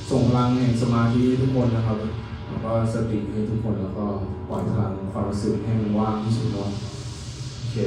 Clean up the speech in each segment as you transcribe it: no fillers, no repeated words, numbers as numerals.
ส่งพลังแห่งสมาธิให้ทุกคนนะครับแล้วก็สติให้ทุกคนแล้วก็ปล่อยพลังความรู้สึกให้มันว่างที่สุดเนาะโอเค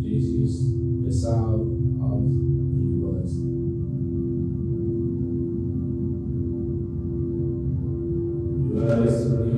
This is the sound of universe. Universe